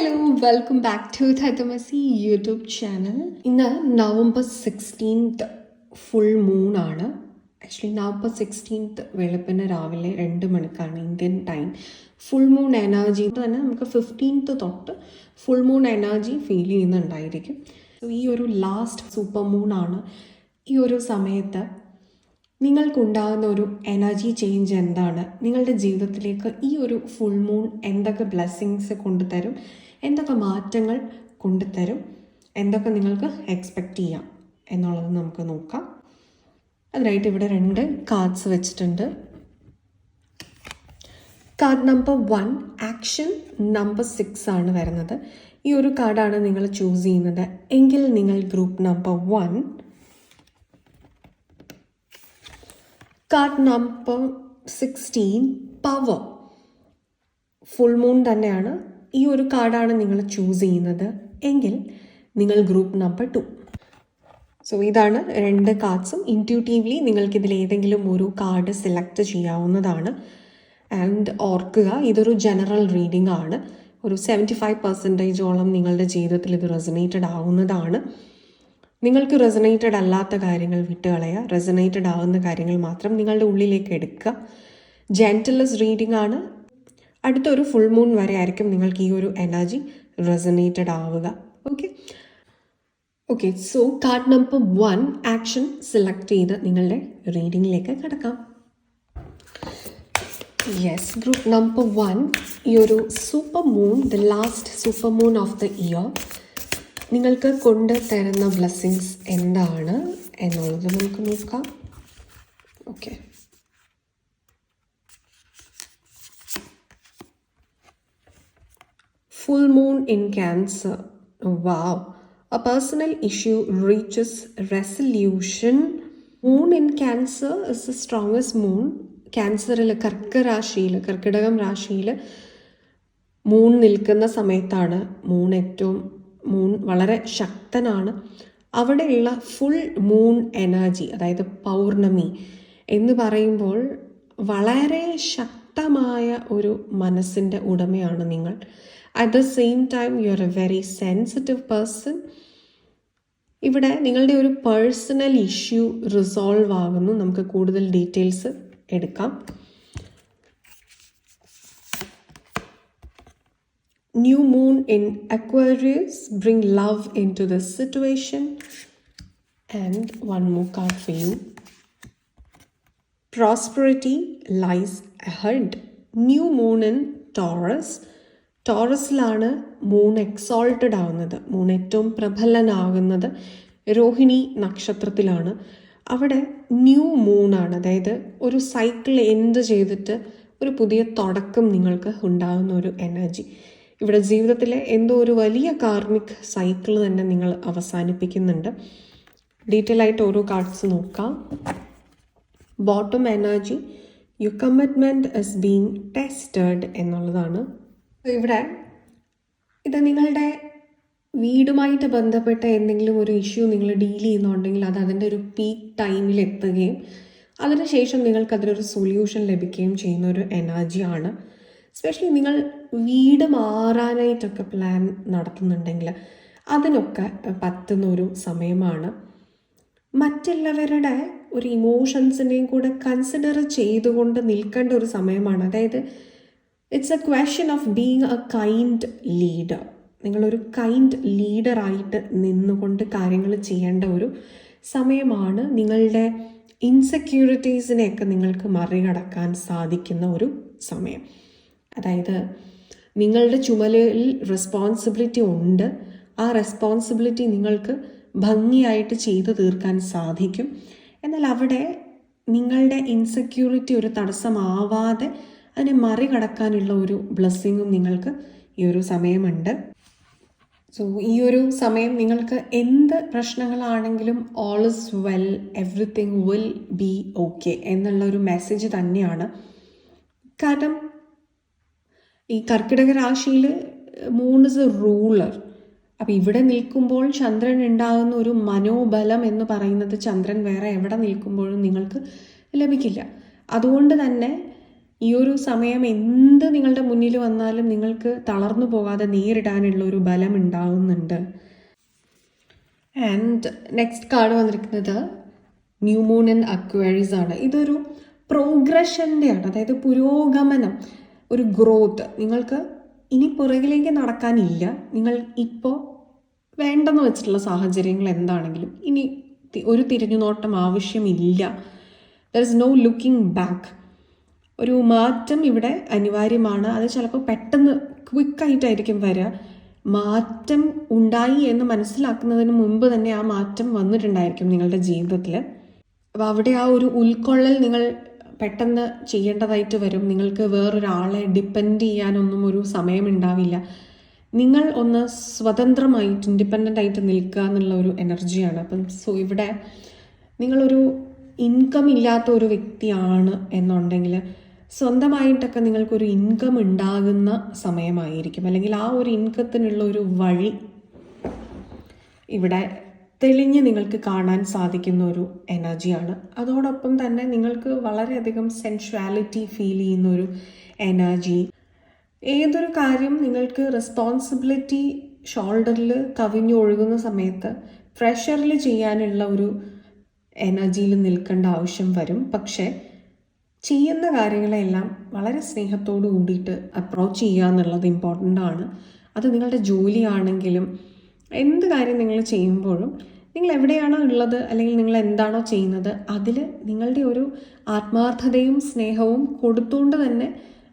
Hello welcome back to Tathamasi YouTube channel. ഇന്ന് November 16 full moon ആണ്. Actually November 16 വെളുപ്പിന് രാവിലെ 2 മണിക്കാണ് Indian time. Full moon energy തന്നെ നമുക്ക് 15 തൊട്ട് ഫുൾ മൂൺ എനർജി ഫീൽ ചെയ്യുന്നുണ്ടായിരിക്കും. ഈ ഒരു ലാസ്റ്റ് സൂപ്പർ മൂൺ ആണ്. ഈ ഒരു സമയത്ത് നിങ്ങൾക്കുണ്ടാകുന്ന ഒരു എനർജി ചേഞ്ച് എന്താണ്, നിങ്ങളുടെ ജീവിതത്തിലേക്ക് ഈ ഒരു ഫുൾ മൂൺ എന്തൊക്കെ ബ്ലെസ്സിങ്സ് കൊണ്ടുതരും, എന്തൊക്കെ മാറ്റങ്ങൾ കൊണ്ടുതരും, എന്തൊക്കെ നിങ്ങൾക്ക് എക്സ്പെക്റ്റ് ചെയ്യാം എന്നുള്ളത് നമുക്ക് നോക്കാം. അതിനായിട്ട് ഇവിടെ 2 കാർഡ്സ് വെച്ചിട്ടുണ്ട്. കാർഡ് നമ്പർ 1 ആക്ഷൻ, നമ്പർ 6 ആണ് വരുന്നത്. ഈ ഒരു കാർഡാണ് നിങ്ങൾ ചൂസ് ചെയ്യുന്നത് എങ്കിൽ നിങ്ങൾ group number 1. Card number 16 power, full moon തന്നെയാണ്. ഈ ഒരു കാർഡാണ് നിങ്ങൾ ചൂസ് ചെയ്യുന്നത് എങ്കിൽ നിങ്ങൾ ഗ്രൂപ്പ് നമ്പർ 2. സോ ഇതാണ് 2 കാർഡ്സും. ഇൻറ്റ്യൂട്ടീവ്ലി നിങ്ങൾക്കിതിൽ ഏതെങ്കിലും ഒരു കാർഡ് സെലക്ട് ചെയ്യാവുന്നതാണ്. ആൻഡ് ഓർക്കുക, ഇതൊരു ജനറൽ റീഡിംഗ് ആണ്. ഒരു 75% നിങ്ങളുടെ ജീവിതത്തിൽ ഇത് റെസനേറ്റഡ് ആവുന്നതാണ്. നിങ്ങൾക്ക് റെസനേറ്റഡ് അല്ലാത്ത കാര്യങ്ങൾ വിട്ടുകളയുക. റെസനേറ്റഡ് ആവുന്ന കാര്യങ്ങൾ മാത്രം നിങ്ങളുടെ ഉള്ളിലേക്ക് എടുക്കുക. ജെൻറ്റിൽനെസ് റീഡിംഗ് ആണ്. അടുത്തൊരു ഫുൾ മൂൺ വരെ ആയിരിക്കും നിങ്ങൾക്ക് ഈ ഒരു എനർജി റെസനേറ്റഡ് ആവുക. Okay so card number 1 action select ചെയ്ത് നിങ്ങളുടെ റീഡിങ്ങിലേക്ക് കിടക്കാം. യെസ്, ഗ്രൂപ്പ് നമ്പർ 1, ഈ ഒരു super moon, the last super moon of the year, നിങ്ങൾക്ക് കൊണ്ടുതരുന്ന ബ്ലെസ്സിങ്സ് എന്താണ് എന്നുള്ളത് നമുക്ക് നോക്കാം. Okay, full moon in Cancer. Wow, a personal issue reaches resolution. Moon in Cancer is the strongest moon. ക്യാൻസറിൽ കർക്കിടകം രാശിയിൽ moon നിൽക്കുന്ന സമയത്താണ് മൂൺ വളരെ ശക്തനാണ്. അവിടെയുള്ള ഫുൾ മൂൺ എനർജി, അതായത് പൗർണമി എന്ന് പറയുമ്പോൾ വളരെ ശക്തമായ ഒരു മനസ്സിൻ്റെ ഉടമയാണ് നിങ്ങൾ. At the same time you are A very sensitive person. ഇവിടെ നിങ്ങളുടെ ഒരു പേഴ്സണൽ ഇഷ്യൂ റിസോൾവ് ആകുന്നു. നമുക്ക് കൂടുതൽ ഡീറ്റെയിൽസ് എടുക്കാം. New moon in Aquarius, bring love into the situation. And one more card for you. Prosperity lies ahead. New moon in Taurus. ടോറസിലാണ് moon exalted ആവുന്നത്. Moon ഏറ്റവും പ്രബലനാകുന്നത് രോഹിണി നക്ഷത്രത്തിലാണ്. അവിടെ ന്യൂ മൂണാണ്, അതായത് ഒരു സൈക്കിൾ എൻഡ് ചെയ്തിട്ട് ഒരു പുതിയ തുടക്കം നിങ്ങൾക്ക് ഉണ്ടാകുന്ന ഒരു എനർജി. ഇവിടെ ജീവിതത്തിലെ എന്തോ ഒരു വലിയ കാർമിക് സൈക്കിൾ തന്നെ നിങ്ങൾ അവസാനിപ്പിക്കുന്നുണ്ട്. ഡീറ്റെയിൽ ആയിട്ട് ഓരോ കാർഡ്സ് നോക്കാം. Bottom energy, your commitment is being tested എന്നുള്ളതാണ്. ഇവിടെ ഇത് നിങ്ങളുടെ വീടുമായിട്ട് ബന്ധപ്പെട്ട എന്തെങ്കിലും ഒരു ഇഷ്യൂ നിങ്ങൾ ഡീൽ ചെയ്യുന്നുണ്ടെങ്കിൽ അത് അതിൻ്റെ ഒരു പീക്ക് ടൈമിൽ എത്തുകയും അതിനുശേഷം നിങ്ങൾക്ക് അതിനൊരു സൊല്യൂഷൻ ലഭിക്കുകയും ചെയ്യുന്ന ഒരു എനർജിയാണ്. എസ്പെഷ്യലി നിങ്ങൾ വീട് മാറാനായിട്ടൊക്കെ പ്ലാൻ നടത്തുന്നുണ്ടെങ്കിൽ അതിനൊക്കെ പറ്റുന്ന ഒരു സമയമാണ്. മറ്റുള്ളവരുടെ ഒരു ഇമോഷൻസിനെയും കൂടെ കൺസിഡർ ചെയ്തുകൊണ്ട് നിൽക്കേണ്ട ഒരു സമയമാണ്. അതായത് it's A question of being A kind leader. നിങ്ങളൊരു കൈൻഡ് ലീഡറായിട്ട് നിന്നുകൊണ്ട് കാര്യങ്ങൾ ചെയ്യേണ്ട ഒരു സമയമാണ്. നിങ്ങളുടെ ഇൻസെക്യൂരിറ്റീസിനെയൊക്കെ നിങ്ങൾക്ക് മറികടക്കാൻ സാധിക്കുന്ന ഒരു സമയം. അതായത് നിങ്ങളുടെ ചുമലിൽ റെസ്പോൺസിബിലിറ്റി ഉണ്ട്. ആ റെസ്പോൺസിബിലിറ്റി നിങ്ങൾക്ക് ഭംഗിയായിട്ട് ചെയ്തു തീർക്കാൻ സാധിക്കും. എന്നാൽ അവിടെ നിങ്ങളുടെ ഇൻസെക്യൂരിറ്റി ഒരു തടസ്സമാവാതെ അതിനെ മറികടക്കാനുള്ള ഒരു ബ്ലെസ്സിങ്ങും നിങ്ങൾക്ക് ഈ ഒരു സമയമുണ്ട്. സോ ഈ ഒരു സമയം നിങ്ങൾക്ക് എന്ത് പ്രശ്നങ്ങളാണെങ്കിലും all is well, everything will be okay എന്നുള്ള ഒരു മെസ്സേജ് തന്നെയാണ്. കാരണം ഈ കർക്കിടക രാശിയിൽ മൂൺ ഇസ് എ റൂളർ. അപ്പം ഇവിടെ നിൽക്കുമ്പോൾ ചന്ദ്രൻ ഉണ്ടാകുന്ന ഒരു മനോബലം എന്ന് പറയുന്നത് ചന്ദ്രൻ വേറെ എവിടെ നിൽക്കുമ്പോഴും നിങ്ങൾക്ക് ലഭിക്കില്ല. അതുകൊണ്ട് തന്നെ ഈ ഒരു സമയം എന്ത് നിങ്ങളുടെ മുന്നിൽ വന്നാലും നിങ്ങൾക്ക് തളർന്നു പോകാതെ നേരിടാനുള്ള ഒരു ബലം ഉണ്ടാകുന്നുണ്ട്. ആൻഡ് നെക്സ്റ്റ് കാർഡ് വന്നിരിക്കുന്നത് ന്യൂ മൂൺ ഇൻ അക്വേറിയസ് ആണ്. ഇതൊരു പ്രോഗ്രഷൻ്റെയാണ്, അതായത് പുരോഗമനം, ഒരു ഗ്രോത്ത്. നിങ്ങൾക്ക് ഇനി പുറകിലേക്ക് നടക്കാനില്ല. നിങ്ങൾ ഇപ്പോൾ വേണ്ടെന്ന് വെച്ചിട്ടുള്ള സാഹചര്യങ്ങൾ എന്താണെങ്കിലും ഇനി ഒരു തിരിഞ്ഞുനോട്ടം ആവശ്യമില്ല. There is no looking back. ഒരു മാറ്റം ഇവിടെ അനിവാര്യമാണ്. അത് ചിലപ്പോൾ പെട്ടെന്ന് ക്വിക്കായിട്ടായിരിക്കും വരിക. മാറ്റം ഉണ്ടായി എന്ന് മനസ്സിലാക്കുന്നതിന് മുമ്പ് തന്നെ ആ മാറ്റം വന്നിട്ടുണ്ടായിരിക്കും നിങ്ങളുടെ ജീവിതത്തിൽ. അപ്പോൾ അവിടെ ആ ഒരു ഉൾക്കൊള്ളൽ നിങ്ങൾ പെട്ടെന്ന് ചെയ്യേണ്ടതായിട്ട് വരും. നിങ്ങൾക്ക് വേറൊരാളെ ഡിപ്പെൻഡ് ചെയ്യാനൊന്നും ഒരു സമയമുണ്ടാവില്ല. നിങ്ങൾ ഒന്ന് സ്വതന്ത്രമായിട്ട് ഇൻഡിപെൻഡൻ്റ് ആയിട്ട് നിൽക്കുക എന്നുള്ള ഒരു എനർജിയാണ്. അപ്പം ഇവിടെ നിങ്ങളൊരു ഇൻകം ഇല്ലാത്ത ഒരു വ്യക്തിയാണ് എന്നുണ്ടെങ്കിൽ സ്വന്തമായിട്ടൊക്കെ നിങ്ങൾക്കൊരു ഇൻകം ഉണ്ടാകുന്ന സമയമായിരിക്കും, അല്ലെങ്കിൽ ആ ഒരു ഇൻകത്തിനുള്ള ഒരു വഴി ഇവിടെ തെളിഞ്ഞ് നിങ്ങൾക്ക് കാണാൻ സാധിക്കുന്ന ഒരു എനർജിയാണ്. അതോടൊപ്പം തന്നെ നിങ്ങൾക്ക് വളരെയധികം സെൻഷ്വാലിറ്റി ഫീൽ ചെയ്യുന്ന ഒരു എനർജി. ഏതൊരു കാര്യം നിങ്ങൾക്ക് റെസ്പോൺസിബിലിറ്റി ഷോൾഡറിൽ കവിഞ്ഞൊഴുകുന്ന സമയത്ത് പ്രഷറിൽ ചെയ്യാനുള്ള ഒരു എനർജിയിൽ നിൽക്കേണ്ട ആവശ്യം വരും. പക്ഷേ ചെയ്യുന്ന കാര്യങ്ങളെല്ലാം വളരെ സ്നേഹത്തോട് കൂടിയിട്ട് അപ്രോച്ച് ചെയ്യുക എന്നുള്ളത് ഇമ്പോർട്ടൻ്റ് ആണ്. അത് നിങ്ങളുടെ ജോലിയാണെങ്കിലും എന്ത് കാര്യം നിങ്ങൾ ചെയ്യുമ്പോഴും നിങ്ങൾ എവിടെയാണോ ഉള്ളത്, അല്ലെങ്കിൽ നിങ്ങൾ എന്താണോ ചെയ്യുന്നത്, അതിൽ നിങ്ങളുടെ ഒരു ആത്മാർത്ഥതയും സ്നേഹവും കൊടുത്തുകൊണ്ട് തന്നെ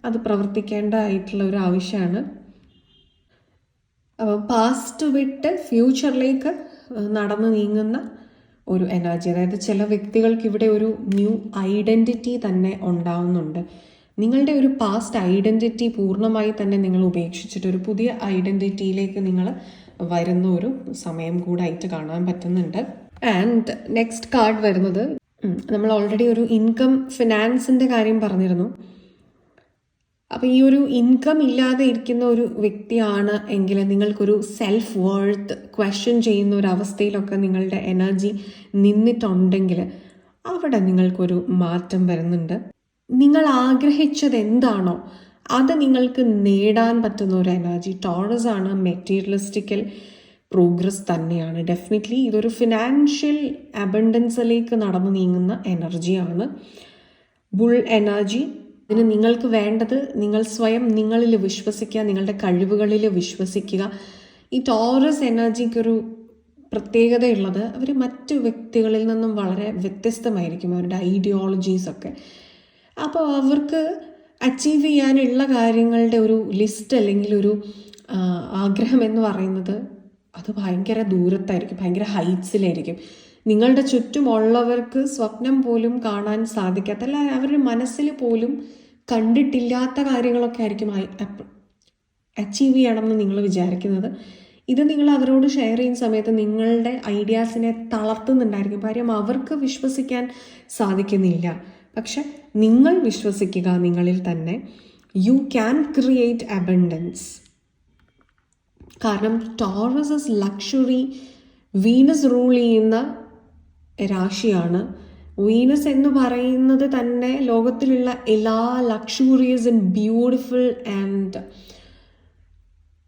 അത് പ്രവർത്തിക്കേണ്ടതായിട്ടുള്ള ഒരു ആവശ്യമാണ്. പാസ്റ്റ് വിട്ട് ഫ്യൂച്ചറിലേക്ക് നടന്നു നീങ്ങുന്ന ഒരു എനർജി. അതായത് ചില വ്യക്തികൾക്ക് ഇവിടെ ഒരു ന്യൂ ഐഡൻറ്റിറ്റി തന്നെ ഉണ്ടാവുന്നുണ്ട്. നിങ്ങളുടെ ഒരു പാസ്റ്റ് ഐഡൻറ്റിറ്റി പൂർണ്ണമായി തന്നെ നിങ്ങൾ ഉപേക്ഷിച്ചിട്ട് ഒരു പുതിയ ഐഡൻറ്റിറ്റിയിലേക്ക് നിങ്ങൾ വരുന്ന ഒരു സമയം കൂടായിട്ട് കാണാൻ പറ്റുന്നുണ്ട്. ആൻഡ് നെക്സ്റ്റ് കാർഡ് വരുന്നത്, നമ്മൾ ഓൾറെഡി ഒരു ഇൻകം ഫിനാൻസിൻ്റെ കാര്യം പറഞ്ഞിരുന്നു. അപ്പോൾ ഈ ഒരു ഇൻകം ഇല്ലാതെ ഇരിക്കുന്ന ഒരു വ്യക്തിയാണ് എങ്കിൽ നിങ്ങൾക്കൊരു സെൽഫ് വർത്ത് ക്വസ്റ്റ്യൻ ചെയ്യുന്ന ഒരു അവസ്ഥയിലൊക്കെ നിങ്ങളുടെ എനർജി നിന്നിട്ടുണ്ടെങ്കിൽ അവിടെ നിങ്ങൾക്കൊരു മാറ്റം വരുന്നുണ്ട്. നിങ്ങൾ ആഗ്രഹിച്ചത് എന്താണോ അത് നിങ്ങൾക്ക് നേടാൻ പറ്റുന്ന ഒരു എനർജി ടോറസ് ആണ്. മെറ്റീരിയലിസ്റ്റിക്കൽ പ്രോഗ്രസ് തന്നെയാണ്. ഡെഫിനറ്റ്ലി ഇതൊരു ഫിനാൻഷ്യൽ അബണ്ടൻസിലേക്ക് നടന്നു നീങ്ങുന്ന എനർജിയാണ്. Bull energy. ഇതിന് നിങ്ങൾക്ക് വേണ്ടത് നിങ്ങൾ സ്വയം നിങ്ങളിൽ വിശ്വസിക്കുക, നിങ്ങളുടെ കഴിവുകളിൽ വിശ്വസിക്കുക. ഈ ടോറസ് എനർജിക്കൊരു പ്രത്യേകതയുള്ളത്, അവർ മറ്റു വ്യക്തികളിൽ നിന്നും വളരെ വ്യത്യസ്തമായിരിക്കും അവരുടെ ഐഡിയോളജീസൊക്കെ. അപ്പോൾ അവർക്ക് അച്ചീവ് ചെയ്യാനുള്ള കാര്യങ്ങളുടെ ഒരു ലിസ്റ്റ് അല്ലെങ്കിൽ ഒരു ആഗ്രഹം എന്ന് പറയുന്നത് അത് ഭയങ്കര ദൂരത്തായിരിക്കും, ഭയങ്കര ഹൈറ്റ്സിലായിരിക്കും. നിങ്ങളുടെ ചുറ്റുമുള്ളവർക്ക് സ്വപ്നം പോലും കാണാൻ സാധിക്കാത്ത, അല്ല അവരുടെ മനസ്സിൽ പോലും കണ്ടിട്ടില്ലാത്ത കാര്യങ്ങളൊക്കെ ആയിരിക്കും അച്ചീവ് ചെയ്യണമെന്ന് നിങ്ങൾ വിചാരിക്കുന്നത്. ഇത് നിങ്ങൾ അവരോട് ഷെയർ ചെയ്യുന്ന സമയത്ത് നിങ്ങളുടെ ഐഡിയാസിനെ തളർത്തുന്നുണ്ടായിരിക്കും. കാര്യം അവർക്ക് വിശ്വസിക്കാൻ സാധിക്കുന്നില്ല. പക്ഷെ നിങ്ങൾ വിശ്വസിക്കുക നിങ്ങളിൽ തന്നെ. You can create abundance. കാരണം Taurus is luxury. Venus rule ചെയ്യുന്ന രാശിയാണ്. വീനസ് എന്ന് പറയുന്നത് തന്നെ ലോകത്തിലുള്ള എല്ലാ luxurious and beautiful and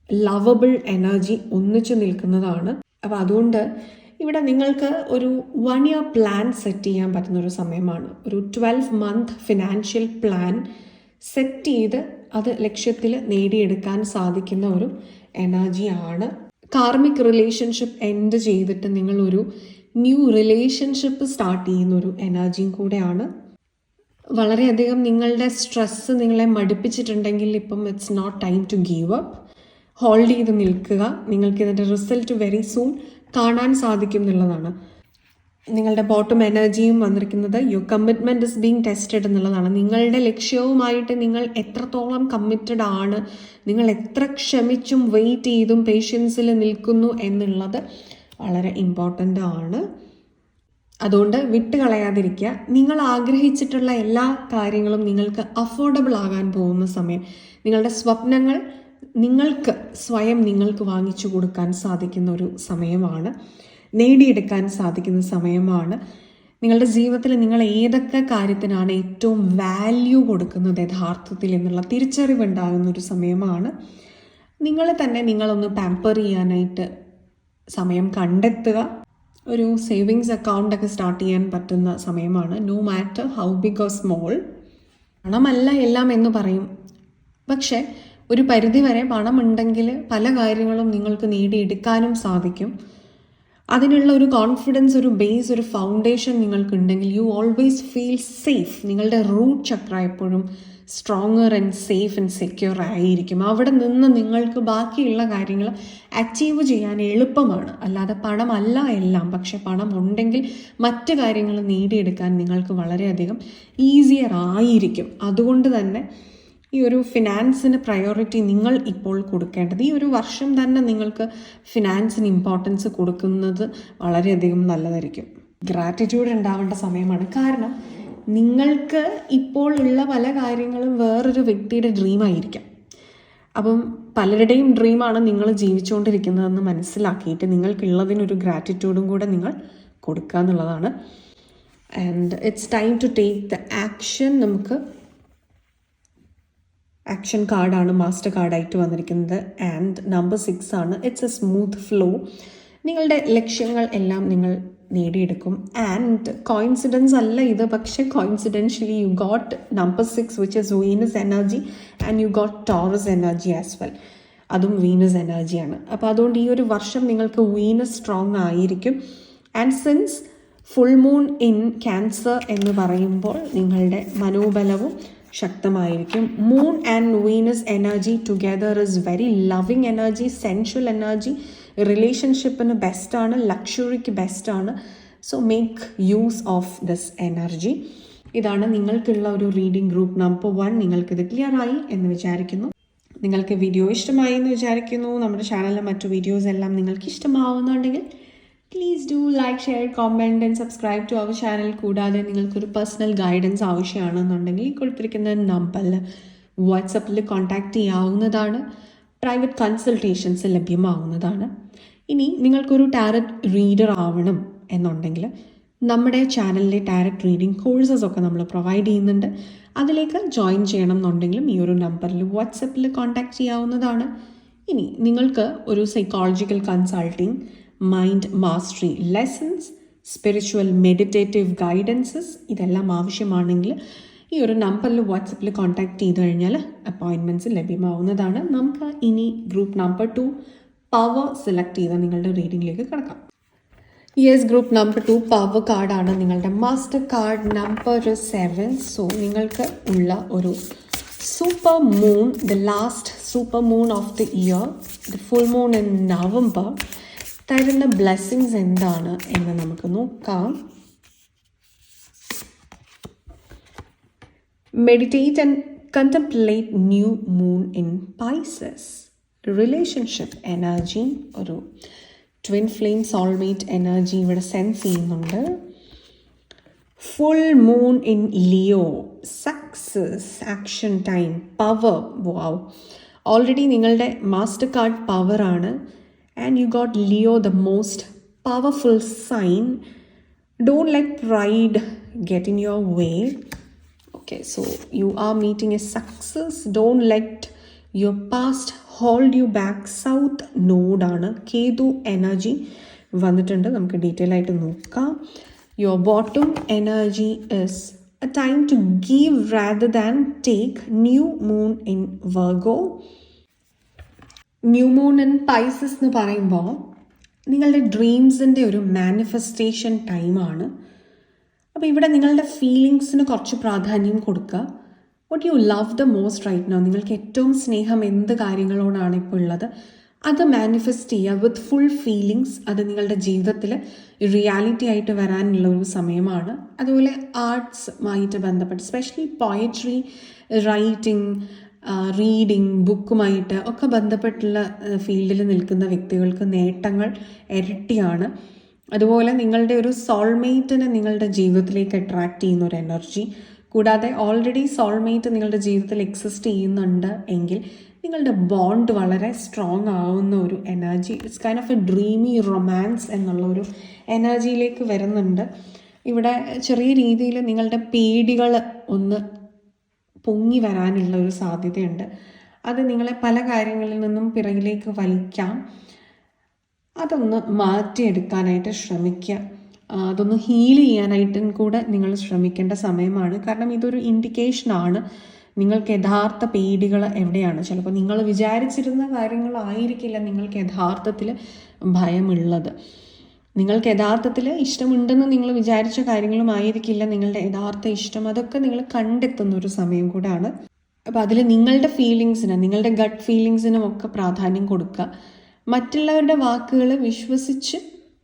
lovable energy ഒന്നിച്ചു നിൽക്കുന്നതാണ്. അപ്പോൾ അതുകൊണ്ട് ഇവിടെ നിങ്ങൾക്ക് ഒരു 1 year പ്ലാൻ സെറ്റ് ചെയ്യാൻ പറ്റുന്നൊരു സമയമാണ്. ഒരു 12 month ഫിനാൻഷ്യൽ പ്ലാൻ സെറ്റ് ചെയ്ത് അത് ലക്ഷ്യത്തിൽ നേടിയെടുക്കാൻ സാധിക്കുന്ന ഒരു എനർജിയാണ്. കാർമിക് റിലേഷൻഷിപ്പ് എൻഡ് ചെയ്തിട്ട് നിങ്ങളൊരു ന്യൂ റിലേഷൻഷിപ്പ് സ്റ്റാർട്ട് ചെയ്യുന്നൊരു എനർജിയും കൂടെയാണ്. വളരെയധികം നിങ്ങളുടെ സ്ട്രെസ്സ് നിങ്ങളെ മടുപ്പിച്ചിട്ടുണ്ടെങ്കിൽ ഇപ്പം it's not time to give up. Hold ചെയ്ത് നിൽക്കുക. നിങ്ങൾക്ക് ഇതിൻ്റെ റിസൾട്ട് വെരി സൂൺ കാണാൻ സാധിക്കും എന്നുള്ളതാണ്. നിങ്ങളുടെ ബോട്ടം എനർജിയും വന്നിരിക്കുന്നത് your commitment is being tested എന്നുള്ളതാണ്. നിങ്ങളുടെ ലക്ഷ്യവുമായിട്ട് നിങ്ങൾ എത്രത്തോളം കമ്മിറ്റഡ് ആണ്, നിങ്ങൾ എത്ര ക്ഷമിച്ചും വെയിറ്റ് ചെയ്തും പേഷ്യൻസിൽ നിൽക്കുന്നു എന്നുള്ളത് വളരെ ഇമ്പോർട്ടൻ്റ് ആണ്. അതുകൊണ്ട് വിട്ടുകളയാതിരിക്കുക. നിങ്ങൾ ആഗ്രഹിച്ചിട്ടുള്ള എല്ലാ കാര്യങ്ങളും നിങ്ങൾക്ക് അഫോർഡബിൾ ആകാൻ പോകുന്ന സമയം, നിങ്ങളുടെ സ്വപ്നങ്ങൾ നിങ്ങൾക്ക് സ്വയം നിങ്ങൾക്ക് വാങ്ങിച്ചു കൊടുക്കാൻ സാധിക്കുന്ന ഒരു സമയമാണ്, നേടിയെടുക്കാൻ സാധിക്കുന്ന സമയമാണ്. നിങ്ങളുടെ ജീവിതത്തിൽ നിങ്ങൾ ഏതൊക്കെ കാര്യത്തിനാണ് ഏറ്റവും വാല്യൂ കൊടുക്കുന്നത് യഥാർത്ഥത്തിൽ എന്നുള്ള തിരിച്ചറിവുണ്ടാകുന്ന ഒരു സമയമാണ്. നിങ്ങളെ തന്നെ നിങ്ങളൊന്ന് പാമ്പർ ചെയ്യാനായിട്ട് സമയം കണ്ടെത്തുക. ഒരു സേവിങ്സ് അക്കൗണ്ടൊക്കെ സ്റ്റാർട്ട് ചെയ്യാൻ പറ്റുന്ന സമയമാണ്. No matter how big or small. പണമല്ല എല്ലാം എന്ന് പറയും, പക്ഷേ ഒരു പരിധിവരെ പണമുണ്ടെങ്കിൽ പല കാര്യങ്ങളും നിങ്ങൾക്ക് നേടിയെടുക്കാനും സാധിക്കും. അതിനുള്ള ഒരു കോൺഫിഡൻസ്, ഒരു ബേസ്, ഒരു ഫൗണ്ടേഷൻ നിങ്ങൾക്കുണ്ടെങ്കിൽ യു ഓൾവേസ് ഫീൽ സേഫ്. നിങ്ങളുടെ റൂട്ട് ചക്ര എപ്പോഴും stronger and safe and secure ആയിരിക്കും. അവിടെ നിന്ന് നിങ്ങൾക്ക് ബാക്കിയുള്ള കാര്യങ്ങൾ അച്ചീവ് ചെയ്യാൻ എളുപ്പമാണ്. അല്ലാതെ പണമല്ല എല്ലാം, പക്ഷെ പണം ഉണ്ടെങ്കിൽ മറ്റ് കാര്യങ്ങൾ നേടിയെടുക്കാൻ നിങ്ങൾക്ക് വളരെയധികം ഈസിയർ ആയിരിക്കും. അതുകൊണ്ട് തന്നെ ഈ ഒരു ഫിനാൻസിന് പ്രയോറിറ്റി നിങ്ങൾ ഇപ്പോൾ കൊടുക്കേണ്ടത്, ഈ ഒരു വർഷം തന്നെ നിങ്ങൾക്ക് ഫിനാൻസിന് ഇമ്പോർട്ടൻസ് കൊടുക്കുന്നത് വളരെയധികം നല്ലതായിരിക്കും. ഗ്രാറ്റിറ്റ്യൂഡ് ഉണ്ടാവേണ്ട സമയമാണ്. കാരണം നിങ്ങൾക്ക് ഇപ്പോൾ ഉള്ള പല കാര്യങ്ങളും വേറൊരു വ്യക്തിയുടെ ഡ്രീമായിരിക്കാം. അപ്പം പലരുടെയും ഡ്രീമാണ് നിങ്ങൾ ജീവിച്ചുകൊണ്ടിരിക്കുന്നതെന്ന് മനസ്സിലാക്കിയിട്ട് നിങ്ങൾക്കുള്ളതിനൊരു ഗ്രാറ്റിറ്റ്യൂഡും കൂടെ നിങ്ങൾ കൊടുക്കുക എന്നുള്ളതാണ്. And it's time to take the action. നമുക്ക് ആക്ഷൻ കാർഡാണ് മാസ്റ്റർ കാർഡായിട്ട് വന്നിരിക്കുന്നത്. ആൻഡ് നമ്പർ 6 ആണ്. It's a smooth flow. നിങ്ങളുടെ ലക്ഷ്യങ്ങൾ എല്ലാം നിങ്ങൾ നേടിയെടുക്കും. ആൻഡ് കോയിൻസിഡൻസ് അല്ല ഇത്, പക്ഷേ coincidentally you got number 6 which is Venus energy and you got Taurus energy as well. അതും വീനസ് എനർജിയാണ്. അപ്പോൾ അതുകൊണ്ട് ഈ ഒരു വർഷം നിങ്ങൾക്ക് വീനസ് സ്ട്രോങ് ആയിരിക്കും. And since full moon in Cancer എന്ന് പറയുമ്പോൾ നിങ്ങളുടെ മനോബലവും ശക്തമായിരിക്കും. Moon and Venus energy together is very loving energy, sensual energy, റിലേഷൻഷിപ്പിന് ബെസ്റ്റാണ്, ലക്ഷറിക്ക് ബെസ്റ്റാണ്. So make use of this energy. ഇതാണ് നിങ്ങൾക്കുള്ള ഒരു റീഡിംഗ് ഗ്രൂപ്പ് നമ്പർ 1. നിങ്ങൾക്കിത് ക്ലിയർ ആയി എന്ന് വിചാരിക്കുന്നു. നിങ്ങൾക്ക് വീഡിയോ ഇഷ്ടമായി എന്ന് വിചാരിക്കുന്നു. നമ്മുടെ ചാനലിലെ മറ്റു വീഡിയോസ് എല്ലാം നിങ്ങൾക്ക് ഇഷ്ടമാവുന്നുണ്ടെങ്കിൽ please do like, share, comment and subscribe to our channel. കൂടാതെ നിങ്ങൾക്കൊരു പേഴ്സണൽ ഗൈഡൻസ് ആവശ്യമാണെന്നുണ്ടെങ്കിൽ ഈ കൊടുത്തിരിക്കുന്ന നമ്പറിൽ വാട്സപ്പിൽ കോൺടാക്റ്റ് ചെയ്യാവുന്നതാണ്. പ്രൈവറ്റ് കൺസൾട്ടേഷൻസ് ലഭ്യമാവുന്നതാണ്. ഇനി നിങ്ങൾക്കൊരു ടാരറ്റ് റീഡർ ആവണം എന്നുണ്ടെങ്കിൽ നമ്മുടെ ചാനലിലെ ടാരറ്റ് റീഡിംഗ് കോഴ്സസ് ഒക്കെ നമ്മൾ പ്രൊവൈഡ് ചെയ്യുന്നുണ്ട്. അതിലേക്ക് ജോയിൻ ചെയ്യണം എന്നുണ്ടെങ്കിലും ഈ ഒരു നമ്പറിൽ വാട്സപ്പിൽ കോൺടാക്റ്റ് ചെയ്യാവുന്നതാണ്. ഇനി നിങ്ങൾക്ക് ഒരു psychological consulting, mind mastery lessons, spiritual meditative guidances ഇതെല്ലാം ആവശ്യമാണെങ്കിൽ ഈ ഒരു നമ്പറിൽ വാട്സപ്പിൽ കോൺടാക്റ്റ് ചെയ്ത് കഴിഞ്ഞാൽ അപ്പോയിൻമെൻറ്റ്സ് ലഭ്യമാവുന്നതാണ്. നമുക്ക് ഇനി ഗ്രൂപ്പ് നമ്പർ 2 പവർ സെലക്ട് ചെയ്ത് നിങ്ങളുടെ റീഡിങ്ങിലേക്ക് കിടക്കാം. യെസ്, ഗ്രൂപ്പ് നമ്പർ 2 പവർ കാർഡാണ് നിങ്ങളുടെ മാസ്റ്റർ കാർഡ് നമ്പർ 7. സോ നിങ്ങൾക്ക് ഉള്ള ഒരു super moon, the last super moon of the year, the full moon in November തരുന്ന ബ്ലെസ്സിങ്സ് എന്താണ് എന്ന് നമുക്ക് നോക്കാം. Meditate and contemplate new moon in Pisces. Relationship energy, ഒരു ട്വിൻ ഫ്ലെയിം സോൾമേറ്റ് എനർജി ഇവിടെ സെൻസ് ചെയ്യുന്നുണ്ട്. Full moon in Leo, success, action time, power. Wow, already നിങ്ങളുടെ master card പവറാണ്. And you got Leo, the most powerful sign. Don't let pride get in your way. Okay, so you are meeting a success. Don't let your past hold you back. South node ആണ്. Ketu energy വന്നിട്ടുണ്ട്. നമുക്ക് detail ആയിട്ട് നോക്കാം. Your bottom energy is a time to give rather than take. New moon in Virgo. New moon in Pisces എന്ന് പറയുമ്പോൾ നിങ്ങളുടെ ഡ്രീംസിൻ്റെ ഒരു manifestation ടൈമാണ്. അപ്പോൾ ഇവിടെ നിങ്ങളുടെ ഫീലിങ്സിന് കുറച്ച് പ്രാധാന്യം കൊടുക്കുക. What you love the most right now, നിങ്ങൾക്ക് ഏറ്റവും സ്നേഹം എന്ത് കാര്യങ്ങളോടാണ് ഇപ്പോൾ ഉള്ളത് അത് മാനിഫെസ്റ്റ് ചെയ്യുക വിത്ത് ഫുൾ ഫീലിങ്സ്. അത് നിങ്ങളുടെ ജീവിതത്തിൽ റിയാലിറ്റി ആയിട്ട് വരാനുള്ള ഒരു സമയമാണ്. അതുപോലെ ആർട്സുമായിട്ട് ബന്ധപ്പെട്ട് സ്പെഷ്യലി പോയട്രി, റൈറ്റിംഗ്, റീഡിങ്, ബുക്കുമായിട്ട് ഒക്കെ ബന്ധപ്പെട്ടുള്ള ഫീൽഡിൽ നിൽക്കുന്ന വ്യക്തികൾക്ക് നേട്ടങ്ങൾ ഇരട്ടിയാണ്. അതുപോലെ നിങ്ങളുടെ ഒരു സോൾമേറ്റിനെ നിങ്ങളുടെ ജീവിതത്തിലേക്ക് അട്രാക്റ്റ് ചെയ്യുന്ന ഒരു എനർജി. കൂടാതെ ഓൾറെഡി സോൾമേറ്റ് നിങ്ങളുടെ ജീവിതത്തിൽ എക്സിസ്റ്റ് ചെയ്യുന്നുണ്ട് എങ്കിൽ നിങ്ങളുടെ ബോണ്ട് വളരെ സ്ട്രോങ് ആവുന്ന ഒരു energy. It's kind of A dreamy romance എന്നുള്ള ഒരു എനർജിയിലേക്ക് വരുന്നുണ്ട്. ഇവിടെ ചെറിയ രീതിയിൽ നിങ്ങളുടെ പേടികൾ ഒന്ന് പൊങ്ങി വരാനുള്ള ഒരു സാധ്യതയുണ്ട്. അത് നിങ്ങളെ പല കാര്യങ്ങളിൽ നിന്നും പിറകിലേക്ക് വലിക്കാം. അതൊന്ന് മാറ്റിയെടുക്കാനായിട്ട് ശ്രമിക്കുക. അതൊന്ന് ഹീൽ ചെയ്യാനായിട്ടും കൂടെ നിങ്ങൾ ശ്രമിക്കേണ്ട സമയമാണ്. കാരണം ഇതൊരു ഇൻഡിക്കേഷനാണ് നിങ്ങൾക്ക് യഥാർത്ഥ പേടികൾ എവിടെയാണ്. ചിലപ്പോൾ നിങ്ങൾ വിചാരിച്ചിരുന്ന കാര്യങ്ങളായിരിക്കില്ല നിങ്ങൾക്ക് യഥാർത്ഥത്തിൽ ഭയമുള്ളത്. നിങ്ങൾക്ക് യഥാർത്ഥത്തിൽ ഇഷ്ടമുണ്ടെന്ന് നിങ്ങൾ വിചാരിച്ച കാര്യങ്ങളുമായിരിക്കില്ല നിങ്ങളുടെ യഥാർത്ഥ ഇഷ്ടം. അതൊക്കെ നിങ്ങൾ കണ്ടെത്തുന്ന ഒരു സമയം കൂടാണ്. അപ്പോൾ അതിൽ നിങ്ങളുടെ ഫീലിങ്സിനും നിങ്ങളുടെ ഗട്ട് ഫീലിങ്സിനും ഒക്കെ പ്രാധാന്യം കൊടുക്കുക. മറ്റുള്ളവരുടെ വാക്കുകൾ വിശ്വസിച്ച്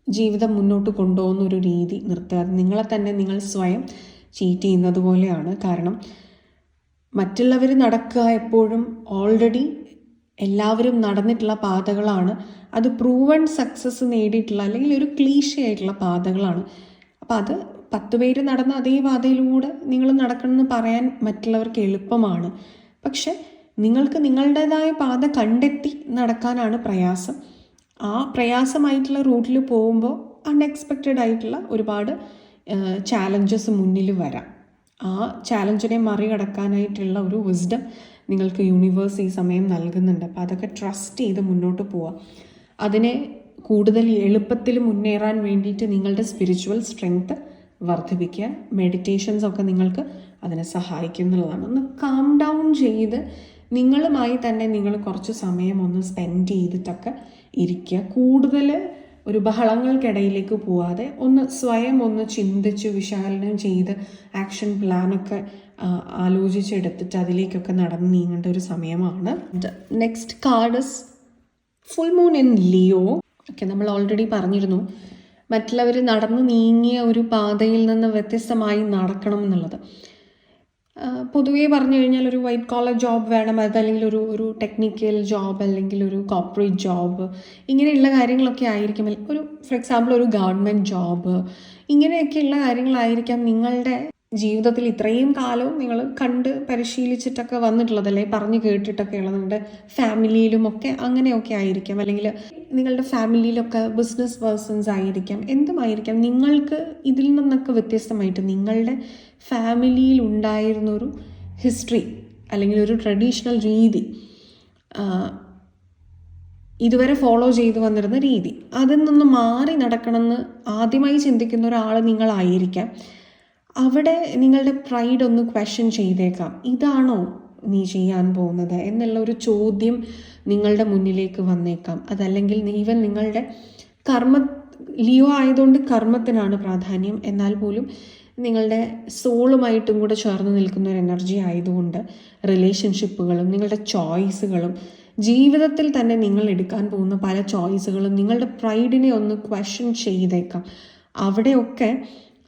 ജീവിതം മുന്നോട്ട് കൊണ്ടുപോകുന്ന ഒരു രീതി നിർത്തുക. അത് നിങ്ങളെ തന്നെ നിങ്ങൾ സ്വയം ചീറ്റ് ചെയ്യുന്നത് പോലെയാണ്. കാരണം മറ്റുള്ളവർ നടക്കുക എപ്പോഴും ഓൾറെഡി എല്ലാവരും നടന്നിട്ടുള്ള പാതകളാണ്. അത് പ്രൂവൺ സക്സസ് നേടിയിട്ടുള്ള അല്ലെങ്കിൽ ഒരു ക്ലീശയായിട്ടുള്ള പാതകളാണ്. അപ്പോൾ അത് 10 പേര് നടന്ന അതേ പാതയിലൂടെ നിങ്ങൾ നടക്കണമെന്ന് പറയാൻ മറ്റുള്ളവർക്ക് എളുപ്പമാണ്. പക്ഷെ നിങ്ങൾക്ക് നിങ്ങളുടേതായ പാത കണ്ടെത്തി നടക്കാനാണ് പ്രയാസം. ആ പ്രയാസമായിട്ടുള്ള റൂട്ടിൽ പോകുമ്പോൾ അൺഎക്സ്പെക്റ്റഡ് ആയിട്ടുള്ള ഒരുപാട് ചാലഞ്ചസ് മുന്നിൽ വരാം. ആ ചാലഞ്ചിനെ മറികടക്കാനായിട്ടുള്ള ഒരു വിസ്ഡം നിങ്ങൾക്ക് യൂണിവേഴ്സ് ഈ സമയം നൽകുന്നുണ്ട്. അപ്പോൾ അതൊക്കെ ട്രസ്റ്റ് ചെയ്ത് മുന്നോട്ട് പോവുക. അതിനെ കൂടുതൽ എളുപ്പത്തിൽ മുന്നേറാൻ വേണ്ടിയിട്ട് നിങ്ങളുടെ സ്പിരിച്വൽ സ്ട്രെങ്ത് വർദ്ധിപ്പിക്കുക. മെഡിറ്റേഷൻസ് ഒക്കെ നിങ്ങൾക്ക് അതിനെ സഹായിക്കുന്നുള്ളതാണ്. ഒന്ന് കാം ഡൗൺ ചെയ്ത് നിങ്ങളുമായി തന്നെ നിങ്ങൾ കുറച്ച് സമയം ഒന്ന് സ്പെൻഡ് ചെയ്തിട്ടൊക്കെ ഇരിക്കുക. കൂടുതൽ ഒരു ബഹളങ്ങൾക്കിടയിലേക്ക് പോവാതെ ഒന്ന് സ്വയം ഒന്ന് ചിന്തിച്ച് വിശകലനം ചെയ്ത് ആക്ഷൻ പ്ലാനൊക്കെ ആലോചിച്ചെടുത്തിട്ട് അതിലേക്കൊക്കെ നടന്ന് നീങ്ങേണ്ട ഒരു സമയമാണ്. Next card is full moon in Leo. Okay, നമ്മൾ ഓൾറെഡി പറഞ്ഞിരുന്നു മറ്റുള്ളവർ നടന്നു നീങ്ങിയ ഒരു പാതയിൽ നിന്ന് വ്യത്യസ്തമായി നടക്കണം എന്നുള്ളത്. പൊതുവേ പറഞ്ഞു കഴിഞ്ഞാൽ ഒരു വൈറ്റ് കോളർ ജോബ് വേണം, അതല്ലെങ്കിൽ ഒരു ടെക്നിക്കൽ ജോബ്, അല്ലെങ്കിൽ ഒരു കോർപ്പറേറ്റ് ജോബ്, ഇങ്ങനെയുള്ള കാര്യങ്ങളൊക്കെ ആയിരിക്കും. ഒരു ഫോർ എക്സാമ്പിൾ ഒരു ഗവൺമെൻറ് ജോബ്, ഇങ്ങനെയൊക്കെയുള്ള കാര്യങ്ങളായിരിക്കാം നിങ്ങളുടെ ജീവിതത്തിൽ ഇത്രയും കാലവും നിങ്ങൾ കണ്ട് പരിശീലിച്ചിട്ടൊക്കെ വന്നിട്ടുള്ളതല്ലേ, പറഞ്ഞു കേട്ടിട്ടൊക്കെയുള്ള നിങ്ങളുടെ ഫാമിലിയിലുമൊക്കെ അങ്ങനെയൊക്കെ ആയിരിക്കാം. അല്ലെങ്കിൽ നിങ്ങളുടെ ഫാമിലിയിലൊക്കെ ബിസിനസ് പേഴ്സൺസ് ആയിരിക്കാം, എന്തുമായിരിക്കാം. നിങ്ങൾക്ക് ഇതിൽ നിന്നൊക്കെ വ്യത്യസ്തമായിട്ട് നിങ്ങളുടെ ഫാമിലിയിൽ ഉണ്ടായിരുന്നൊരു ഹിസ്റ്ററി അല്ലെങ്കിൽ ഒരു ട്രഡീഷണൽ രീതി, ഇതുവരെ ഫോളോ ചെയ്തു വന്നിരുന്ന രീതി, അതിൽ നിന്ന് മാറി നടക്കണമെന്ന് ആദ്യമായി ചിന്തിക്കുന്ന ഒരാൾ നിങ്ങളായിരിക്കാം. അവിടെ നിങ്ങളുടെ പ്രൈഡ് ഒന്ന് ക്വസ്റ്റ്യൻ ചെയ്തേക്കാം. ഇതാണോ നീ ചെയ്യാൻ പോകുന്നത് എന്നുള്ള ഒരു ചോദ്യം നിങ്ങളുടെ മുന്നിലേക്ക് വന്നേക്കാം. അതല്ലെങ്കിൽ ഈവൻ നിങ്ങളുടെ ലിയോ ആയതുകൊണ്ട് കർമ്മത്തിനാണ് പ്രാധാന്യം, എന്നാൽ പോലും നിങ്ങളുടെ സോളുമായിട്ടും കൂടെ ചേർന്ന് നിൽക്കുന്ന ഒരു എനർജി ആയതുകൊണ്ട് റിലേഷൻഷിപ്പുകളും നിങ്ങളുടെ ചോയ്സുകളും ജീവിതത്തിൽ തന്നെ നിങ്ങൾ എടുക്കാൻ പോകുന്ന പല ചോയ്സുകളും നിങ്ങളുടെ പ്രൈഡിനെ ഒന്ന് ക്വസ്റ്റ്യൻ ചെയ്തേക്കാം. അവിടെയൊക്കെ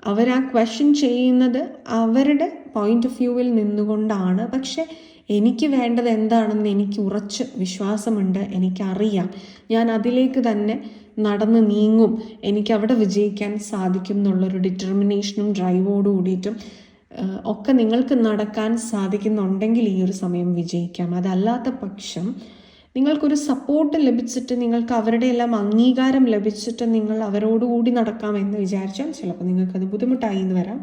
അവർ ആ ക്വസ്റ്റ്യൻ ചെയ്യുന്നത് അവരുടെ പോയിന്റ് ഓഫ് വ്യൂവിൽ നിന്നുകൊണ്ടാണ്. പക്ഷെ എനിക്ക് വേണ്ടത് എന്താണെന്ന് എനിക്ക് ഉറച്ച് വിശ്വാസമുണ്ട്, എനിക്കറിയാം, ഞാൻ അതിലേക്ക് തന്നെ നടന്ന് നീങ്ങും, എനിക്ക് അവിടെ വിജയിക്കാൻ സാധിക്കും എന്നുള്ളൊരു ഡിറ്റർമിനേഷനും ഡ്രൈവോട് കൂടിയിട്ടും ഒക്കെ നിങ്ങൾക്ക് നടക്കാൻ സാധിക്കുന്നുണ്ടെങ്കിൽ ഈ ഒരു സമയം വിജയിക്കാം. അതല്ലാത്ത പക്ഷം നിങ്ങൾക്കൊരു സപ്പോർട്ട് ലഭിച്ചിട്ട് നിങ്ങൾക്ക് അവരുടെ എല്ലാം അംഗീകാരം ലഭിച്ചിട്ട് നിങ്ങൾ അവരോടുകൂടി നടക്കാമെന്ന് വിചാരിച്ചാൽ ചിലപ്പോൾ നിങ്ങൾക്കത് ബുദ്ധിമുട്ടായി എന്ന് വരാം.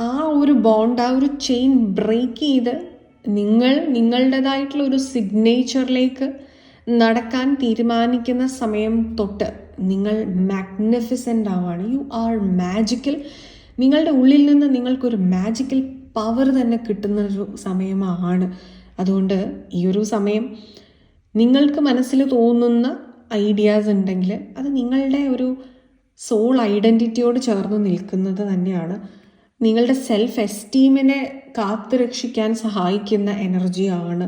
ആ ഒരു ബോണ്ട്, ആ ഒരു ചെയിൻ ബ്രേക്ക് ചെയ്ത് നിങ്ങളുടേതായിട്ടുള്ള ഒരു സിഗ്നേച്ചറിലേക്ക് നടക്കാൻ തീരുമാനിക്കുന്ന സമയം തൊട്ട് നിങ്ങൾ മാഗ്നിഫിസൻ്റ് ആവാണ്. You are magical. നിങ്ങളുടെ ഉള്ളിൽ നിന്ന് നിങ്ങൾക്കൊരു മാജിക്കൽ പവർ തന്നെ കിട്ടുന്നൊരു സമയമാണ്. അതുകൊണ്ട് ഈ ഒരു സമയം നിങ്ങൾക്ക് മനസ്സിൽ തോന്നുന്ന ഐഡിയാസ് ഉണ്ടെങ്കിൽ അത് നിങ്ങളുടെ ഒരു സോൾ ഐഡൻറ്റിറ്റിയോട് ചേർന്ന് നിൽക്കുന്നത് തന്നെയാണ്. നിങ്ങളുടെ സെൽഫ് എസ്റ്റീമിനെ കാത്തുരക്ഷിക്കാൻ സഹായിക്കുന്ന എനർജിയാണ്.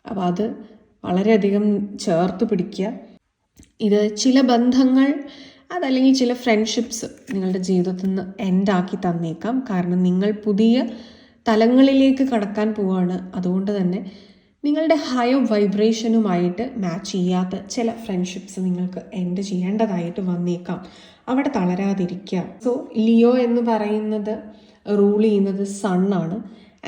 അപ്പോൾ അത് വളരെയധികം ചേർത്ത് പിടിക്കുക. ഇത് ചില ബന്ധങ്ങൾ അതല്ലെങ്കിൽ ചില ഫ്രണ്ട്ഷിപ്സ് നിങ്ങളുടെ ജീവിതത്തിൽ നിന്ന് എൻഡാക്കി തന്നേക്കാം. കാരണം നിങ്ങൾ പുതിയ തലങ്ങളിലേക്ക് കടക്കാൻ പോവുകയാണ്. അതുകൊണ്ട് തന്നെ നിങ്ങളുടെ ഹയർ വൈബ്രേഷനുമായിട്ട് മാച്ച് ചെയ്യാത്ത ചില ഫ്രണ്ട്ഷിപ്സ് നിങ്ങൾക്ക് എൻഡ് ചെയ്യേണ്ടതായിട്ട് വന്നേക്കാം. അവിടെ തളരാതിരിക്കുക. സോ ലിയോ എന്ന് പറയുന്നത് റൂൾ ചെയ്യുന്നത് സണ്ണാണ്.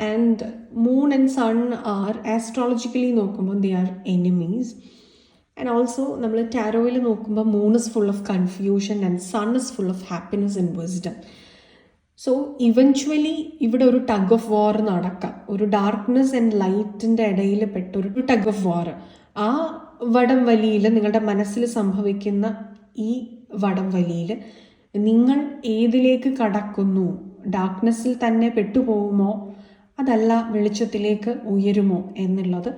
And moon and sun are astrologically നോക്കുമ്പോൾ they are enemies. And also നമ്മൾ ടാരോയിൽ നോക്കുമ്പോൾ moon is full of confusion and sun is full of happiness and wisdom. So eventually ഇവിടെ ഒരു ടഗ് ഓഫ് വാർ നടക്കാം, ഒരു ഡാർക്ക്നെസ് ആൻഡ് ലൈറ്റിൻ്റെ ഇടയിൽ പെട്ടൊരു ടഗ് ഓഫ് വാർ. ആ വടം വലിയിൽ, നിങ്ങളുടെ മനസ്സിൽ സംഭവിക്കുന്ന ഈ വടം വലിയിൽ നിങ്ങൾ ഏതിലേക്ക് കടക്കുന്നു, ഡാർക്ക്നെസ്സിൽ തന്നെ പെട്ടുപോകുമോ അതല്ല വെളിച്ചത്തിലേക്ക് ഉയരുമോ എന്നുള്ളത്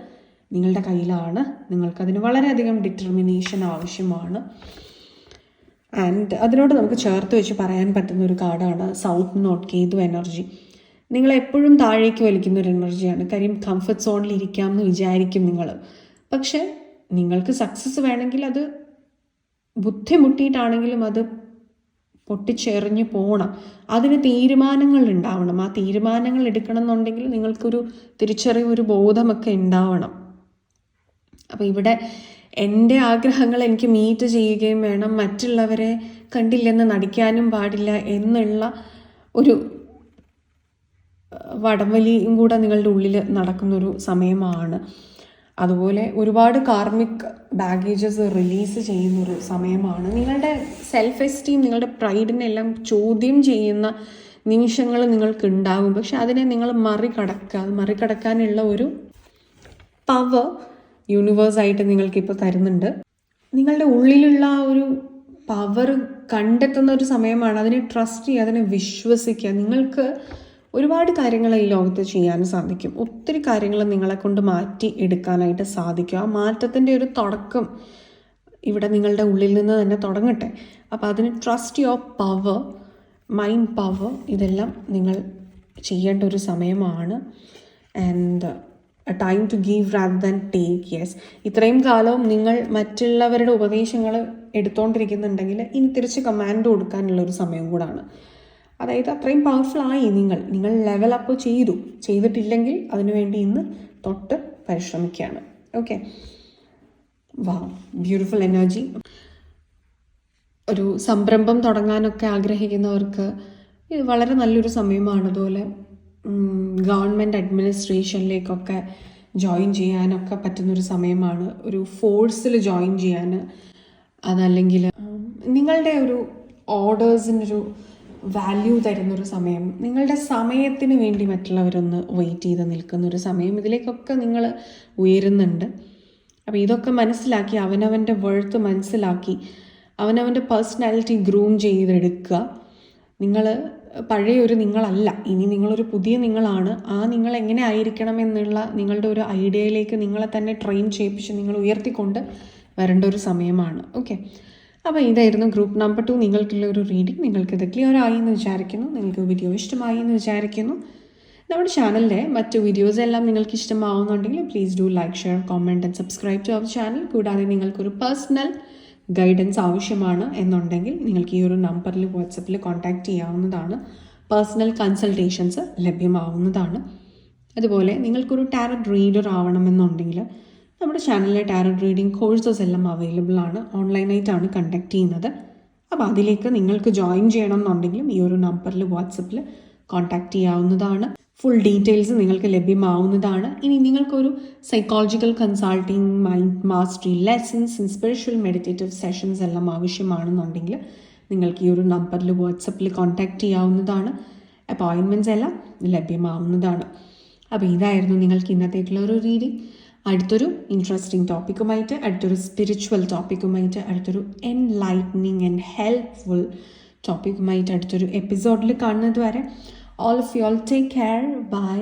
നിങ്ങളുടെ കയ്യിലാണ്. നിങ്ങൾക്കതിന് വളരെയധികം ഡിറ്റർമിനേഷൻ ആവശ്യമാണ്. ആൻഡ് അതിനോട് നമുക്ക് ചേർത്ത് വെച്ച് പറയാൻ പറ്റുന്ന ഒരു കാർഡാണ് സൗത്ത് നോട്ട് കേതു എനർജി. നിങ്ങളെപ്പോഴും താഴേക്ക് വലിക്കുന്ന ഒരു എനർജിയാണ്. കാര്യം കംഫർട്ട് സോണിൽ ഇരിക്കാമെന്ന് വിചാരിക്കും നിങ്ങൾ. പക്ഷെ നിങ്ങൾക്ക് സക്സസ് വേണമെങ്കിൽ അത് ബുദ്ധിമുട്ടിയിട്ടാണെങ്കിലും അത് പൊട്ടിച്ചെറിഞ്ഞ് പോകണം. അതിന് തീരുമാനങ്ങൾ ഉണ്ടാവണം. ആ തീരുമാനങ്ങൾ എടുക്കണം എന്നുണ്ടെങ്കിൽ നിങ്ങൾക്കൊരു തിരിച്ചറിവ്, ഒരു ബോധമൊക്കെ ഉണ്ടാവണം. അപ്പോൾ ഇവിടെ എൻ്റെ ആഗ്രഹങ്ങൾ എനിക്ക് മീറ്റ് ചെയ്യുകയും വേണം, മറ്റുള്ളവരെ കണ്ടില്ലെന്ന് നടിക്കാനും പാടില്ല എന്നുള്ള ഒരു വടംവലിയും കൂടെ നിങ്ങളുടെ ഉള്ളിൽ നടക്കുന്നൊരു സമയമാണ്. അതുപോലെ ഒരുപാട് കാർമിക് ബാഗേജസ് റിലീസ് ചെയ്യുന്നൊരു സമയമാണ്. നിങ്ങളുടെ സെൽഫ് എസ്റ്റീം, നിങ്ങളുടെ പ്രൈഡിനെല്ലാം ചോദ്യം ചെയ്യുന്ന നിമിഷങ്ങൾ നിങ്ങൾക്ക് ഉണ്ടാകും. പക്ഷെ അതിനെ നിങ്ങൾ മറികടക്കാനുള്ള ഒരു പവർ യൂണിവേഴ്സായിട്ട് നിങ്ങൾക്കിപ്പോൾ തരുന്നുണ്ട്. നിങ്ങളുടെ ഉള്ളിലുള്ള ആ ഒരു പവർ കണ്ടെത്തുന്ന ഒരു സമയമാണ്. അതിനെ ട്രസ്റ്റ് ചെയ്യുക, അതിനെ വിശ്വസിക്കുക. നിങ്ങൾക്ക് ഒരുപാട് കാര്യങ്ങൾ ഈ ലോകത്ത് ചെയ്യാൻ സാധിക്കും. ഒത്തിരി കാര്യങ്ങൾ നിങ്ങളെ കൊണ്ട് മാറ്റി എടുക്കാനായിട്ട് സാധിക്കും. ആ മാറ്റത്തിൻ്റെ ഒരു തുടക്കം ഇവിടെ നിങ്ങളുടെ ഉള്ളിൽ നിന്ന് തന്നെ തുടങ്ങട്ടെ. അപ്പോൾ അതിന് trust your power, mind power, ഇതെല്ലാം നിങ്ങൾ ചെയ്യേണ്ട ഒരു സമയമാണ്. And a time to give rather than take. Yes, ഇത്രയും കാലവും നിങ്ങൾ മറ്റുള്ളവരുടെ ഉപദേശങ്ങൾ എടുത്തുകൊണ്ടിരിക്കുന്നുണ്ടെങ്കിൽ ഇനി തിരിച്ച് കമാൻഡ് കൊടുക്കാനുള്ളൊരു സമയം കൂടാണ്. അതായത് അത്രയും പവർഫുള്ളായി നിങ്ങൾ ലെവൽ അപ്പ് ചെയ്തിട്ടില്ലെങ്കിൽ അതിനുവേണ്ടി ഇന്ന് തൊട്ട് പരിശ്രമിക്കുകയാണ്. ഓക്കെ, വാ, ബ്യൂട്ടിഫുൾ എനർജി. ഒരു സംരംഭം തുടങ്ങാനൊക്കെ ആഗ്രഹിക്കുന്നവർക്ക് ഇത് വളരെ നല്ലൊരു സമയമാണ്. അതുപോലെ ഗവൺമെൻറ് അഡ്മിനിസ്ട്രേഷനിലേക്കൊക്കെ ജോയിൻ ചെയ്യാനൊക്കെ പറ്റുന്നൊരു സമയമാണ്. ഒരു ഫോഴ്സിൽ ജോയിൻ ചെയ്യാൻ, അതല്ലെങ്കിൽ നിങ്ങളുടെ ഒരു ഓർഡേഴ്സിനൊരു വാല്യൂ തരുന്നൊരു സമയം, നിങ്ങളുടെ സമയത്തിന് വേണ്ടി മറ്റുള്ളവരൊന്ന് വെയിറ്റ് ചെയ്ത് നിൽക്കുന്നൊരു സമയം, ഇതിലേക്കൊക്കെ നിങ്ങൾ ഉയരുന്നുണ്ട്. അപ്പോൾ ഇതൊക്കെ മനസ്സിലാക്കി, അവനവൻ്റെ വെർത്ത് മനസ്സിലാക്കി, അവനവൻ്റെ പേഴ്സണാലിറ്റി ഗ്രൂം ചെയ്തെടുക്കുക. നിങ്ങൾ പഴയ ഒരു നിങ്ങളല്ല, ഇനി നിങ്ങളൊരു പുതിയ നിങ്ങളാണ്. ആ നിങ്ങൾ എങ്ങനെ ആയിരിക്കണം എന്നുള്ള നിങ്ങളുടെ ഒരു ഐഡിയയിലേക്ക് നിങ്ങളെ തന്നെ ട്രെയിൻ ചെയ്യിപ്പിച്ച് നിങ്ങൾ ഉയർത്തിക്കൊണ്ട് വരേണ്ട ഒരു സമയമാണ്. ഓക്കെ, അപ്പോൾ ഇതായിരുന്നു ഗ്രൂപ്പ് നമ്പർ 2 നിങ്ങൾക്കുള്ള ഒരു റീഡിംഗ്. നിങ്ങൾക്കിത് ക്ലിയർ ആയി എന്ന് വിചാരിക്കുന്നു. നിങ്ങൾക്ക് വീഡിയോ ഇഷ്ടമായി എന്ന് വിചാരിക്കുന്നു. നമ്മുടെ ചാനലിലെ മറ്റു വീഡിയോസ് എല്ലാം നിങ്ങൾക്ക് ഇഷ്ടമാവുന്നുണ്ടെങ്കിൽ please do like, share, comment and subscribe to our channel. കൂടാതെ നിങ്ങൾക്കൊരു പേഴ്സണൽ ഗൈഡൻസ് ആവശ്യമാണ് എന്നുണ്ടെങ്കിൽ നിങ്ങൾക്ക് ഈ ഒരു നമ്പറിൽ വാട്സപ്പിൽ കോൺടാക്റ്റ് ചെയ്യാവുന്നതാണ്. പേഴ്സണൽ കൺസൾട്ടേഷൻസ് ലഭ്യമാവുന്നതാണ്. അതുപോലെ നിങ്ങൾക്കൊരു ടാരറ്റ് റീഡർ ആവണമെന്നുണ്ടെങ്കിൽ നമ്മുടെ ചാനലിലെ ടാരറ്റ് റീഡിംഗ് കോഴ്സസ് എല്ലാം അവൈലബിൾ ആണ്. ഓൺലൈനായിട്ടാണ് കണ്ടക്ട് ചെയ്യുന്നത്. അപ്പോൾ അതിലേക്ക് നിങ്ങൾക്ക് ജോയിൻ ചെയ്യണം എന്നുണ്ടെങ്കിലും ഈ ഒരു നമ്പറിൽ വാട്സപ്പിൽ കോൺടാക്റ്റ് ചെയ്യാവുന്നതാണ്. ഫുൾ ഡീറ്റെയിൽസ് നിങ്ങൾക്ക് ലഭ്യമാവുന്നതാണ്. ഇനി നിങ്ങൾക്കൊരു psychological consulting, mind mastery lessons, spiritual meditative sessions എല്ലാം ആവശ്യമാണെന്നുണ്ടെങ്കിൽ നിങ്ങൾക്ക് ഈ ഒരു നമ്പറിൽ വാട്സപ്പിൽ കോൺടാക്റ്റ് ചെയ്യാവുന്നതാണ്. അപ്പോയിൻമെൻറ്റ്സ് എല്ലാം ലഭ്യമാവുന്നതാണ്. അപ്പോൾ ഇതായിരുന്നു നിങ്ങൾക്ക് ഇന്നത്തേക്കുള്ള ഒരു റീഡിംഗ്. അടുത്തൊരു ഇൻട്രസ്റ്റിംഗ് ടോപ്പിക്കുമായിട്ട്, അടുത്തൊരു സ്പിരിച്വൽ ടോപ്പിക്കുമായിട്ട്, അടുത്തൊരു എൻലൈറ്റനിങ് ആൻഡ് ഹെൽപ്ഫുൾ ടോപ്പിക്കുമായിട്ട് അടുത്തൊരു എപ്പിസോഡിൽ കാണുന്നത് വരെ all of you all take care. Bye.